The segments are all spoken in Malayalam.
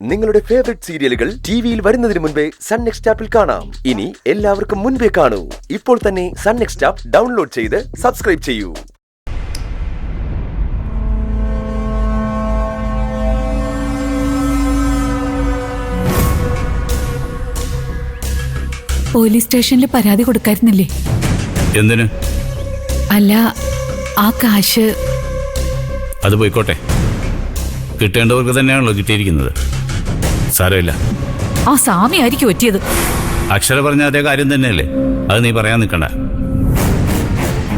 നിങ്ങളുടെ ഫേവറേറ്റ് സീരിയലുകൾ ടിവിയിൽ വരുന്നതിന് മുൻപേ സൺ നെക്സ്റ്റ് ആപ്പിൽ കാണാം. ഇനി എല്ലാവർക്കും മുൻപേ കാണൂ. ഇപ്പോൾ തന്നെ സൺ നെക്സ്റ്റ് ആപ്പ് ഡൗൺലോഡ് ചെയ്ത് സബ്സ്ക്രൈബ് ചെയ്യൂ. പോലീസ് സ്റ്റേഷനിൽ പരാതി കൊടുക്കായിരുന്നില്ലേ? എന്തിന്? അല്ല, ആ കാശ് അത് പോയിക്കോട്ടെ. കിട്ടേണ്ടവർക്ക് തന്നെയാണല്ലോ കിട്ടിയിരിക്കുന്നത്. സാരമില്ല. ആ സ്വാമി ആയിരിക്കും പറ്റിയത്. അക്ഷര പറഞ്ഞ അതേ കാര്യം തന്നെയല്ലേ. അത് നീ പറയാൻ നിൽക്കണ്ട.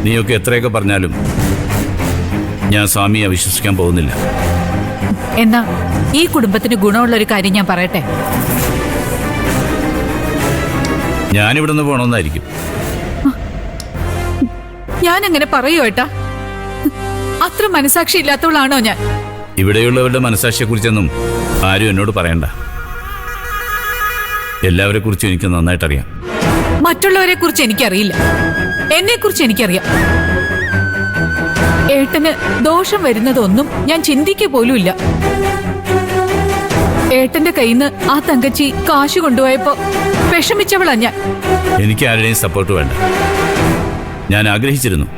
നീയൊക്കെ എത്രയൊക്കെ പറഞ്ഞാലും ഞാൻ സ്വാമിയെ വിശ്വസിക്കാൻ പോകുന്നില്ല. എന്നാ ഈ കുടുംബത്തിന് ഗുണമുള്ള ഒരു കാര്യം ഞാൻ പറയട്ടെ. ഞാനിവിടുന്ന് പോകണമെന്നായിരിക്കും. ഞാൻ അങ്ങനെ പറയൂ ഏട്ടാ? അത്ര മനസാക്ഷി ഇല്ലാത്തവളാണോ ഞാൻ? ഇവിടെയുള്ളവരുടെ മനസാക്ഷിയെക്കുറിച്ചൊന്നും ആരും എന്നോട് പറയണ്ട. എല്ലാവരെ കുറിച്ചും എനിക്ക് നന്നായിട്ടറിയാം. മറ്റുള്ളവരെ കുറിച്ച് എനിക്കറിയില്ല, എന്നെ കുറിച്ച് എനിക്കറിയാം. ഏട്ടന് ദോഷം വരുന്നതൊന്നും ഞാൻ ചിന്തിക്കുക പോലുമില്ല. ഏട്ടന്റെ കയ്യിൽ നിന്ന് ആ തങ്കച്ചി കാശ് കൊണ്ടുപോയപ്പോ വിഷമിച്ചവളാ ഞാൻ. എനിക്ക് ആരുടെയും സപ്പോർട്ട് വേണ്ട. ഞാൻ ആഗ്രഹിച്ചിരുന്നു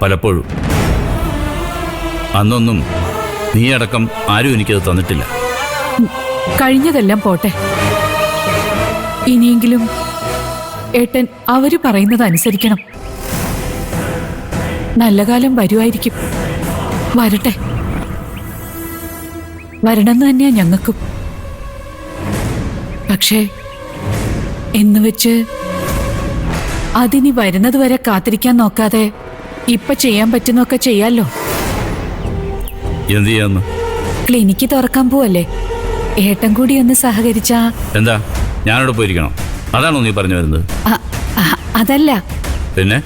പലപ്പോഴും. അന്നൊന്നും നീ അടക്കം ആരും എനിക്കത് തന്നിട്ടില്ല. കഴിഞ്ഞതെല്ലാം പോട്ടെ. ഇനിയെങ്കിലും ഏട്ടൻ അവര് പറയുന്നത് അനുസരിക്കണം. നല്ല കാലം വരുമായിരിക്കും. വരട്ടെ. വരണമെന്ന് തന്നെയാ ഞങ്ങൾക്കും. പക്ഷേ എന്ന് വെച്ച് അതിനി വരുന്നത് വരെ കാത്തിരിക്കാൻ നോക്കാതെ ഇപ്പൊ ചെയ്യാൻ പറ്റുന്നൊക്കെ ചെയ്യാലോ. എന്ത് ചെയ്യാന്ന്? ക്ലിനിക്ക് തുറക്കാൻ പോവല്ലേ? ഏട്ടൻ കൂടി ഒന്ന് സഹകരിച്ചാ. എന്താ, ഞാനവിടെ പോയിരിക്കണം? അതാണോ നീ പറഞ്ഞു വരുന്നത്? അതല്ല. പിന്നെ?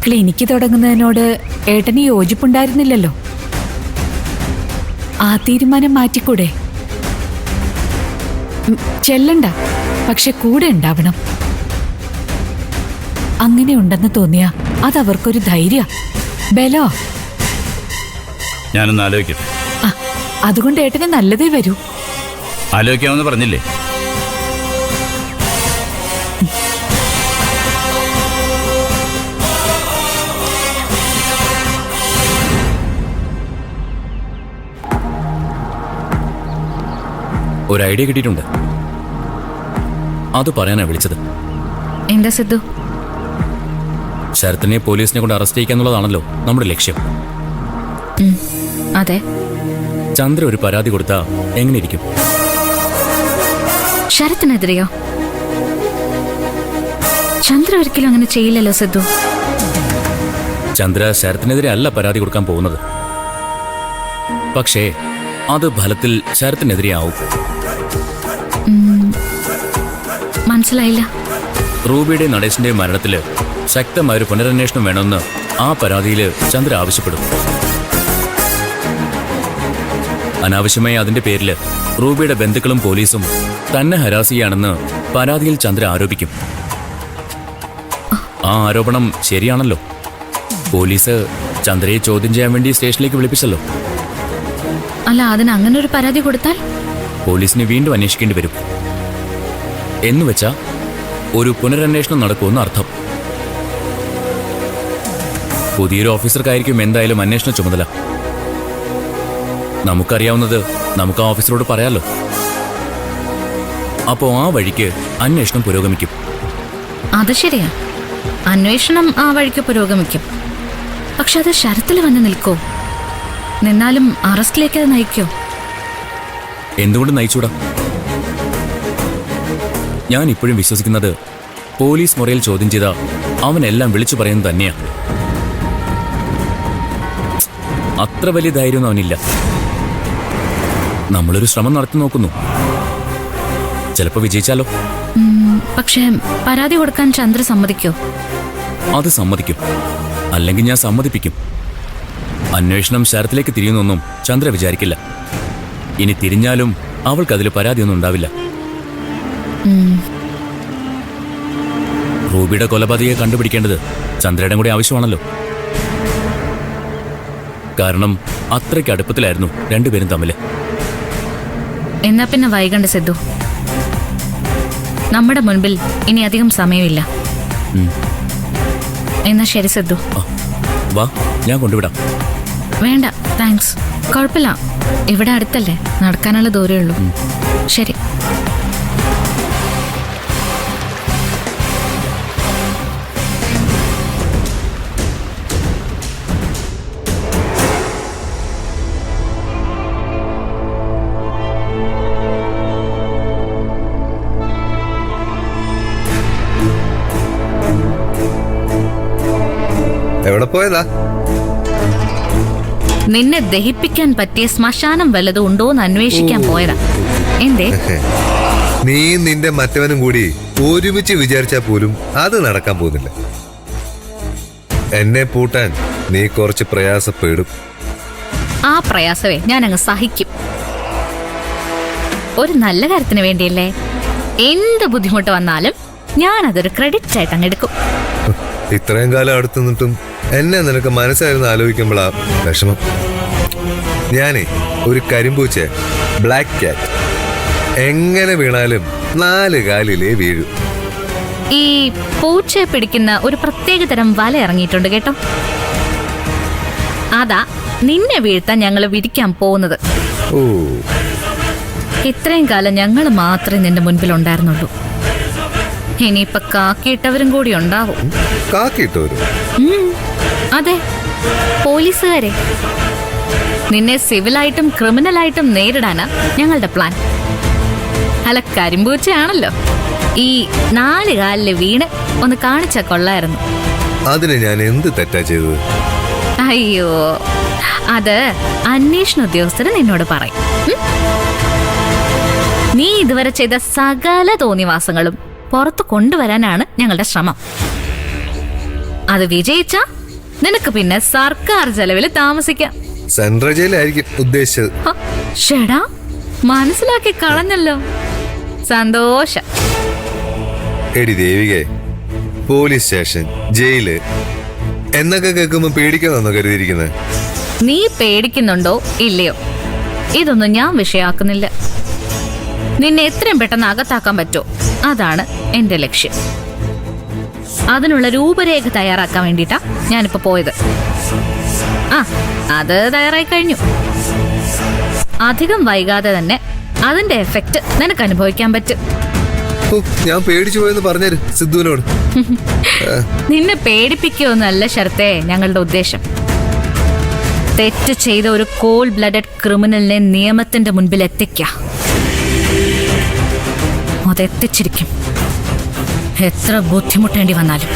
ക്ലിനിക്ക് തുടങ്ങുന്നതിനോട് ഏട്ടന് യോജിപ്പുണ്ടായിരുന്നില്ലല്ലോ. ആ തീരുമാനം മാറ്റിക്കൂടെ? ചെല്ലണ്ട, പക്ഷെ കൂടെ ഉണ്ടാവണം. അങ്ങനെ ഉണ്ടെന്ന് തോന്നിയാ അതവർക്കൊരു ധൈര്യ, ബലോ. ഞാനൊന്ന് ആലോചിക്കട്ടെ. അതുകൊണ്ട് ഏട്ടന് നല്ലതേ വരൂ. ആലോചിക്കാമെന്ന് പറഞ്ഞില്ലേ? ഒരു ഐഡിയ കിട്ടിയിട്ടുണ്ട്. അത് പറയാനാ വിളിച്ചത്. എന്താ സിദ്ധു? ശരത്തിനെ പോലീസിനെ കൊണ്ട് അറസ്റ്റ് ചെയ്യാന്നുള്ളതാണല്ലോ നമ്മുടെ ലക്ഷ്യം. അതെ. ചന്ദ്ര ഒരു പരാതി കൊടുത്താ എങ്ങനെയിരിക്കും? ശരത്തിനെതിരെയോ? ചന്ദ്ര ഒരിക്കലും അങ്ങനെ ചെയ്യില്ലല്ലോ സിദ്ധു. ചന്ദ്ര ശരത്തിനെതിരെ അല്ല പരാതി കൊടുക്കാൻ പോകുന്നത്. പക്ഷേ അത് ഫലത്തിൽ ശരത്തിനെതിരെ ആവും. മനസ്സിലായില്ല. റൂബിയുടെ നടേശന്റെ മരണത്തില് ശക്തമായൊരു പുനരന്വേഷണം വേണമെന്ന് ആ പരാതിയിൽ ചന്ദ്ര ആവശ്യപ്പെടും. അനാവശ്യമായി അതിന്റെ പേരില് റൂബിയുടെ ബന്ധുക്കളും പോലീസും തന്നെ ഹരാസ് ചെയ്യാണെന്ന് പരാതിയിൽ ചന്ദ്ര ആരോപിക്കും. ആ ആരോപണം ശരിയാണല്ലോ. പോലീസ് ചന്ദ്രയെ ചോദ്യം ചെയ്യാൻ വേണ്ടി സ്റ്റേഷനിലേക്ക് വിളിപ്പിച്ചല്ലോ. അല്ല, അതിന് അങ്ങനെ ഒരു പരാതി കൊടുത്താൽ പോലീസിന് വീണ്ടും അന്വേഷിക്കേണ്ടി വരും. എന്നുവെച്ചാ ഒരു പുനരന്വേഷണം നടക്കുമെന്ന് അർത്ഥം. പുതിയൊരു ഓഫീസർക്കായിരിക്കും എന്തായാലും അന്വേഷണ ചുമതല. നമുക്കറിയാവുന്നത് നമുക്ക് ആ ഓഫീസറോട് പറയാലോ. അപ്പോ ആ വഴിക്ക് അന്വേഷണം പുരോഗമിക്കും. അത് ശരിയാ, അന്വേഷണം ആ വഴിക്ക് പുരോഗമിക്കും. പക്ഷെ അത് ശരത്തിൽ വന്ന് നിൽക്കോ? നിന്നാലും അറസ്റ്റിലേക്ക് അത് നയിക്കോ? എന്തുകൊണ്ട് നയിച്ചൂടാ? ഞാൻ ഇപ്പോഴും വിശ്വസിക്കുന്നത് പോലീസ് മുറയിൽ ചോദ്യം ചെയ്ത അവനെല്ലാം വിളിച്ചു പറയുന്നത് തന്നെയാ. അത്ര വലിയ ധൈര്യമൊന്നും അവനില്ല. നമ്മളൊരു ശ്രമം നടത്തി നോക്കുന്നു. ചിലപ്പോ വിജയിച്ചാലോ? പക്ഷേ പരാതി കൊടുക്കാൻ ചന്ദ്ര സമ്മതിക്കോ? അത് സമ്മതിക്കും. അല്ലെങ്കിൽ ഞാൻ സമ്മതിപ്പിക്കും. അന്വേഷണം ശരത്തിലേക്ക് തിരിയുന്നൊന്നും ചന്ദ്ര വിചാരിക്കില്ല. ഇനി തിരിഞ്ഞാലും അവൾക്കതിൽ പരാതിയൊന്നും ഉണ്ടാവില്ല. റൂബിയുടെ കൊലപാതകയെ കണ്ടുപിടിക്കേണ്ടത് ചന്ദ്രയുടെ കൂടി ആവശ്യമാണല്ലോ. കാരണം അത്രയ്ക്ക് അടുപ്പത്തിലായിരുന്നു രണ്ടുപേരും തമ്മിൽ. എന്നാ പിന്നെ വൈകണ്ട സിദ്ധു. നമ്മുടെ മുൻപിൽ ഇനി അധികം സമയമില്ല. എന്നാ ശരി സിദ്ധു. വാ, ഞാൻ കൊണ്ടുവിടാം. വേണ്ട, താങ്ക്സ്. കുഴപ്പമില്ല, ഇവിടെ അടുത്തല്ലേ, നടക്കാനുള്ള ദൂരമേ ഉള്ളൂ. ശരി. എവിടെ പോയതാ? നിന്നെ ദഹിപ്പിക്കാൻ പറ്റിയ ശ്മശാനം വല്ലതും ഉണ്ടോന്ന് അന്വേഷിക്കാൻ പോയതാ. എന്തേ? നീ നിന്റെ മറ്റവനും കൂടി ഒരുമിച്ച് വിചാരിച്ചാ പോലും അത് നടക്കാൻ പോകുന്നില്ല. എന്നെ പൂട്ടാൻ നീ കുറച്ച് പ്രയാസപ്പെടും. ആ പ്രയാസമേ ഞാൻ അങ്ങ് സഹിക്കും. ഒരു നല്ല കാര്യത്തിന് വേണ്ടിയല്ലേ. എന്ത് ബുദ്ധിമുട്ട് വന്നാലും ഞാൻ അതൊരു ക്രെഡിറ്റ് ആയിട്ട് അങ്ങ് എടുക്കും. ഇത്രയും കാലം അടുത്ത് നിന്നിട്ടും എന്നെ നിനക്ക് മനസ്സായിരുന്നു ആലോചിക്കുമ്പോഴാ വിഷമം. ഞാനേ ഒരു കരിമ്പൂച്ച, ബ്ലാക്ക് ക്യാറ്റ്. എങ്ങനെ വീണാലും 4 കാലിലേ വീഴൂ. ഈ പൂച്ചയെ പിടിക്കുന്ന ഒരു പ്രത്യേക തരം വല ഇറങ്ങിയിട്ടുണ്ട് കേട്ടോ. അതാ നിന്നെ വീഴ്ത്താൻ ഞങ്ങൾ വിരിക്കാൻ പോകുന്നത്. ഓ, ഇത്രയും കാലം ഞങ്ങൾ മാത്രമേ നിന്റെ മുൻപിൽ ഉണ്ടായിരുന്നുള്ളൂ. ഇനിയിപ്പൊ കാക്കിയിട്ടവരും കൂടി ഉണ്ടാവും. കാക്കിയിട്ടവരും? അതെ, പോലീസുകാരെ. നിന്നെ സിവിലായിട്ടും ക്രിമിനലായിട്ടും നേരിടാനാ ഞങ്ങളുടെ പ്ലാൻ. അല്ല, കരിമ്പൂച്ചയാണല്ലോ. ഈ 4 കാലില് വീണ് ഒന്ന് കാണിച്ച കൊള്ളായിരുന്നു. അതിന് ഞാൻ എന്ത് തെറ്റാ ചെയ്തത്? അയ്യോ, അത് അന്വേഷണ ഉദ്യോഗസ്ഥര് നിന്നോട് പറയും. നീ ഇതുവരെ ചെയ്ത സകല തോന്നിവാസങ്ങളും പുറത്തു കൊണ്ടുവരാനാണ് ഞങ്ങളുടെ ശ്രമം. അത് വിജയിച്ച നിനക്ക് പിന്നെ സർക്കാർ ചെലവിൽ താമസിക്കാം. സെൻട്രൽ ജയിലായിരിക്കും ഉദ്ദേശിച്ചത്. ഷെടാ, മനസ്സിലാക്കി കളഞ്ഞല്ലോ. സന്തോഷം. എടി ദേവികെ, പോലീസ് സ്റ്റേഷൻ, ജയില് എന്നൊക്കെ കേൾക്കുമ്പോ പേടിക്കാന്നോ കരുതിയിരിക്കുന്നത്? നീ പേടിക്കുന്നുണ്ടോ ഇല്ലയോ ഇതൊന്നും ഞാൻ വിഷയാക്കുന്നില്ല. നിന്നെ എത്രയും പെട്ടെന്ന് അകത്താക്കാൻ പറ്റുമോ അതാണ് എന്റെ ലക്ഷ്യം. അതിനുള്ള രൂപരേഖ തയ്യാറാക്കാൻ വേണ്ടിട്ടാ ഞാനിപ്പോ പോയത്. അത് തയ്യാറായി കഴിഞ്ഞു. അധികം വൈകാതെ തന്നെ അതിന്റെ എഫക്റ്റ് നിനക്ക് അനുഭവിക്കാൻ പറ്റും. ഞാൻ പേടിച്ചു പോയെന്ന് പറഞ്ഞേര് സിദ്ധുവിനോട്. നിന്നെ പേടിപ്പിക്കുകയൊന്നുമല്ല ശരത്തേ ഞങ്ങളുടെ ഉദ്ദേശം. തെറ്റ് ചെയ്ത ഒരു കോൾഡ് ബ്ലഡഡ് ക്രിമിനലിനെ നിയമത്തിന്റെ മുൻപിൽ എത്തിക്കാം. അതെത്തിച്ചിരിക്കും, എത്ര ബുദ്ധിമുട്ടേണ്ടി വന്നാലും.